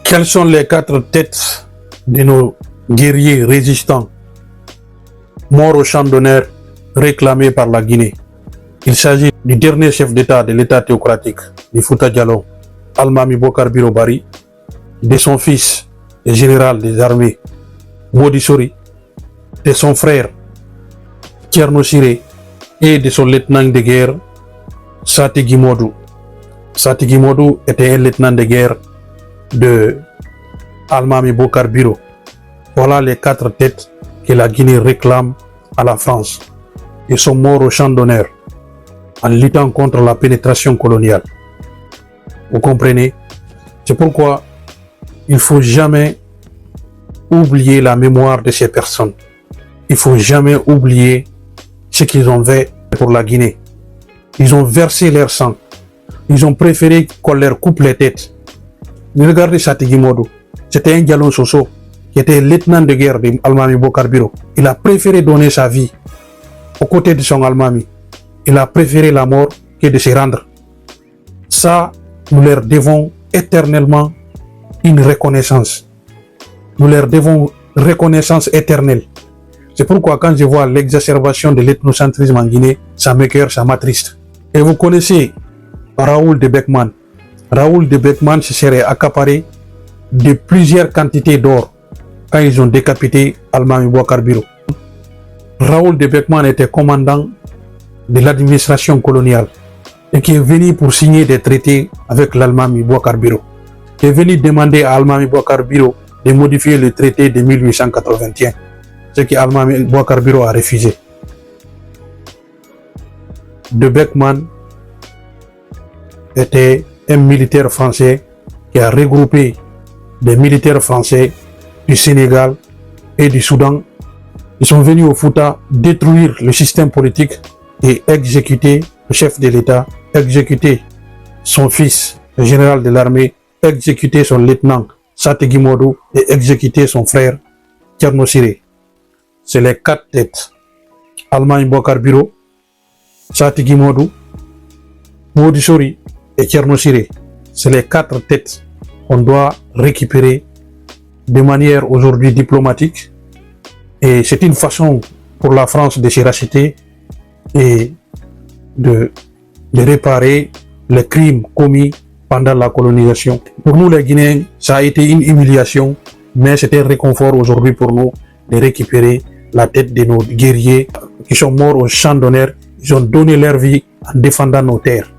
Quelles sont les 4 têtes de nos guerriers résistants morts au champ d'honneur réclamés par la Guinée? Il s'agit du dernier chef d'État de l'État théocratique, du Fouta Djallon, Almami Bocar Biro Bari, de son fils, le général des armées, Modi Sori, de son frère, Thierno Siré, et de son lieutenant de guerre, Satigi Modou. Satigi Modou était un lieutenant de guerre de Almami Bocar Biro. Voilà les 4 têtes que la Guinée réclame à la France. Ils sont morts au champ d'honneur en luttant contre la pénétration coloniale. Vous comprenez? C'est pourquoi il ne faut jamais oublier la mémoire de ces personnes. Il ne faut jamais oublier ce qu'ils ont fait pour la Guinée. Ils ont versé leur sang. Ils ont préféré qu'on leur coupe les têtes. Mais regardez Satigi Modou. C'était un Djallon Soso qui était lieutenant de guerre d'Almami Bocar Biro. Il a préféré donner sa vie aux côtés de son Almami. Il a préféré la mort que de se rendre. Ça, nous leur devons éternellement une reconnaissance. Nous leur devons reconnaissance éternelle. C'est pourquoi quand je vois l'exacerbation de l'ethnocentrisme en Guinée, ça m'écoeure, ça m'attriste. Et vous connaissez Raoul de Beckman. Raoul de Beckman se serait accaparé de plusieurs quantités d'or quand ils ont décapité Almami Bocar Biro. Raoul de Beckman était commandant de l'administration coloniale et qui est venu pour signer des traités avec l'Almami Bocar Biro. Qui est venu demander à Almami Bocar Biro de modifier le traité de 1881, ce que Almami Bocar Biro a refusé. De Beckman était un militaire français qui a regroupé des militaires français du Sénégal et du Soudan. Ils sont venus au Fouta détruire le système politique et exécuter le chef de l'État, exécuter son fils, le général de l'armée, exécuter son lieutenant Satigi Modou et exécuter son frère Thierno Siré. C'est les 4 têtes. Almami Bocar Biro, Satigi Modou, Modi Sori et Thierno Siré. C'est les 4 têtes qu'on doit récupérer de manière aujourd'hui diplomatique. Et c'est une façon pour la France de se racheter et de réparer les crimes commis pendant la colonisation. Pour nous les Guinéens, ça a été une humiliation, mais c'est un réconfort aujourd'hui pour nous de récupérer la tête de nos guerriers qui sont morts au champ d'honneur. Ils ont donné leur vie en défendant nos terres.